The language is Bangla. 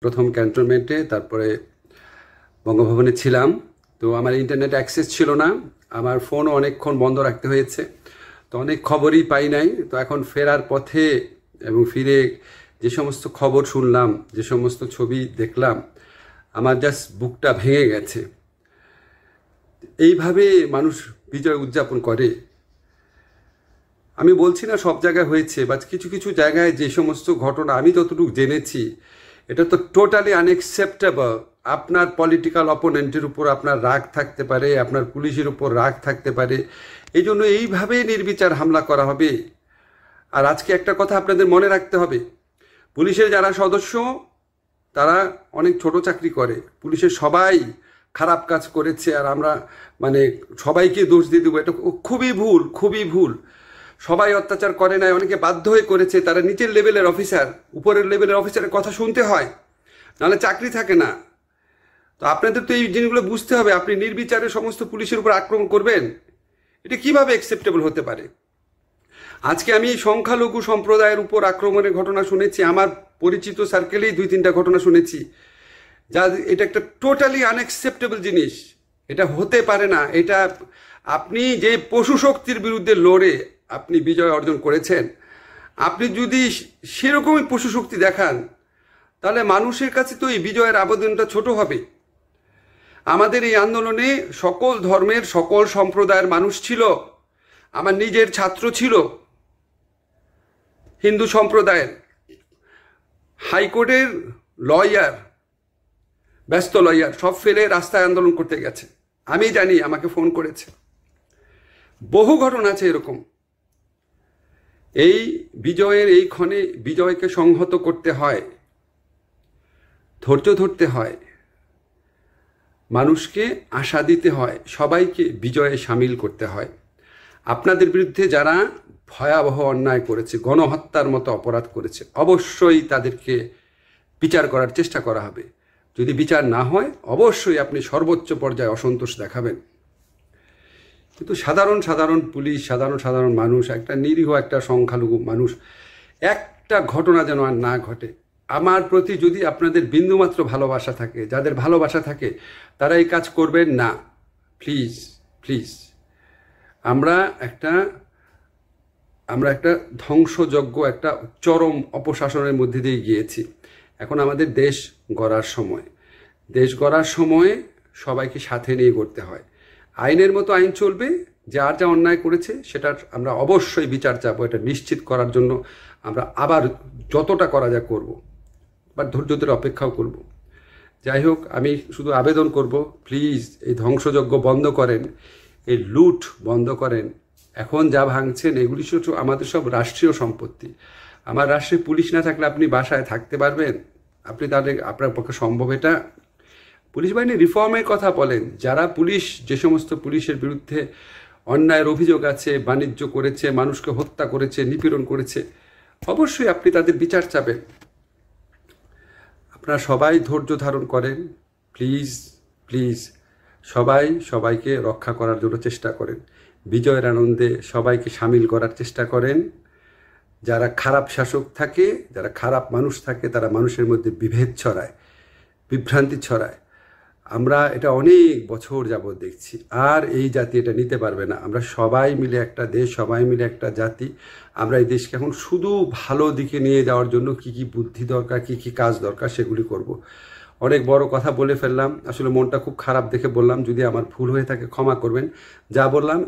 প্রথম ক্যান্টনমেন্টে, তারপরে বঙ্গভবনে ছিলাম। তো আমার ইন্টারনেট অ্যাক্সেস ছিল না, আমার ফোনও অনেকক্ষণ বন্ধ রাখতে হয়েছে, তো অনেক খবরই পাই নাই। তো এখন ফেরার পথে এবং ফিরে যে সমস্ত খবর শুনলাম, যে সমস্ত ছবি দেখলাম, আমার জাস্ট বুকটা ভেঙে গেছে। এইভাবে মানুষ বিজয় উদযাপন করে? আমি বলছি না সব জায়গায় হয়েছে, বা কিছু কিছু জায়গায় যে সমস্ত ঘটনা আমি যতটুকু জেনেছি, এটা তো টোটালি আনএক্সেপ্টেবল। আপনার পলিটিক্যাল অপোনেন্টের উপর আপনার রাগ থাকতে পারে, আপনার পুলিশের উপর রাগ থাকতে পারে, এই জন্য এইভাবে নির্বিচার হামলা করা হবে? আর আজকে একটা কথা আপনাদের মনে রাখতে হবে, পুলিশের যারা সদস্য তারা অনেক ছোট চাকরি করে, পুলিশের সবাই খারাপ কাজ করেছে, আর আমরা মানে সবাইকে দোষ দিয়ে দেবো, এটা খুবই ভুল, খুবই ভুল। সবাই অত্যাচার করে নাই, অনেকে বাধ্য হয়ে করেছে, তারা নিচের লেভেলের অফিসার, উপরের লেভেলের অফিসারের কথা শুনতে হয়, নাহলে চাকরি থাকে না। তো আপনাদের তো এই জিনিসগুলো বুঝতে হবে। আপনি নির্বিচারে সমস্ত পুলিশের উপর আক্রমণ করবেন, এটা কিভাবে অ্যাকসেপ্টেবল হতে পারে? আজকে আমি সংখ্যালঘু সম্প্রদায়ের উপর আক্রমণের ঘটনা শুনেছি, আমার পরিচিত সার্কেলেই 2-3টা ঘটনা শুনেছি, যা এটা একটা টোটালি আনএক্সেপ্টেবল জিনিস। এটা হতে পারে না। এটা আপনি যে পশু শক্তির বিরুদ্ধে লড়ে আপনি বিজয় অর্জন করেছেন, আপনি যদি সেরকমই পশু শক্তি দেখান, তাহলে মানুষের কাছে তো এই বিজয়ের আবেদনটা ছোট হবে। আমাদের এই আন্দোলনে সকল ধর্মের সকল সম্প্রদায়ের মানুষ ছিল। আমার নিজের ছাত্র ছিল হিন্দু সম্প্রদায়ের, হাইকোর্টের লয়ার, ব্যস্ত লয়ার, সব ফেলে রাস্তায় আন্দোলন করতে গেছে। আমি জানি, আমাকে ফোন করেছে। বহু ঘটনা আছে এরকম। এই বিজয়ের এই ক্ষণে বিজয়কে সংহত করতে হয়, ধৈর্য ধরতে হয়, মানুষকে আশা দিতে হয়, সবাইকে বিজয়ে সামিল করতে হয়। আপনাদের বিরুদ্ধে যারা ভয়াবহ অন্যায় করেছে, গণহত্যার মতো অপরাধ করেছে, অবশ্যই তাদেরকে বিচার করার চেষ্টা করা হবে। যদি বিচার না হয়, অবশ্যই আপনি সর্বোচ্চ পর্যায়ে অসন্তোষ দেখাবেন। কিন্তু সাধারণ সাধারণ পুলিশ, সাধারণ সাধারণ মানুষ, একটা নিরীহ একটা সংখ্যালঘু মানুষ, একটা ঘটনা যেন আর না ঘটে। আমার প্রতি যদি আপনাদের বিন্দুমাত্র ভালোবাসা থাকে, যাদের ভালোবাসা থাকে, তারা এই কাজ করবেন না, প্লিজ প্লিজ। আমরা একটা ধ্বংসযজ্ঞ, একটা চরম অপশাসনের মধ্যে দিয়ে গিয়েছি। এখন আমাদের দেশ গড়ার সময়। দেশ গড়ার সময়ে সবাইকে সাথে নিয়ে করতে হয়। আইনের মতো আইন চলবে, যার যা অন্যায় করেছে সেটার আমরা অবশ্যই বিচার চাবো। এটা নিশ্চিত করার জন্য আমরা আবার যতটা করা যায় করব, বা ধৈর্য ধরে অপেক্ষাও করব। যাই হোক, আমি শুধু আবেদন করব, প্লিজ এই ধ্বংসযজ্ঞ বন্ধ করেন, এই লুট বন্ধ করেন। এখন যা ভাঙছেন এগুলি শুধু আমাদের সব রাষ্ট্রীয় সম্পত্তি। আমার রাষ্ট্রে পুলিশ না থাকলে আপনি বাসায় থাকতে পারবেন? আপনি তাহলে আপনার পক্ষে সম্ভব এটা? পুলিশ বাহিনী রিফর্মের কথা বলেন। যারা পুলিশ, যে সমস্ত পুলিশের বিরুদ্ধে অন্যায়ের অভিযোগ আছে, বাণিজ্য করেছে, মানুষকে হত্যা করেছে, নিপীড়ন করেছে, অবশ্যই আপনি তাদের বিচার চাবেন। আপনারা সবাই ধৈর্য ধারণ করেন, প্লিজ প্লিজ। সবাই সবাইকে রক্ষা করার জন্য চেষ্টা করেন, বিজয়ের আনন্দে সবাইকে সামিল করার চেষ্টা করেন। যারা খারাপ শাসক থাকে, যারা খারাপ মানুষ থাকে, তারা মানুষের মধ্যে বিভেদ ছড়ায়, বিভ্রান্তি ছড়ায়। আমরা এটা অনেক বছর যাবৎ দেখছি। আর এই জাতি এটা নিতে পারবে না। আমরা সবাই মিলে একটা দেশ, সবাই মিলে একটা জাতি। আমরা এই দেশকে এখন শুধু ভালো দিকে নিয়ে যাওয়ার জন্য কি কি বুদ্ধি দরকার, কি কি কাজ দরকার, সেগুলি করব। অনেক বড় কথা বলে ফেললাম, আসলে মনটা খুব খারাপ দেখে বললাম। যদি আমার ভুল হয়ে থাকে ক্ষমা করবেন। যা বললাম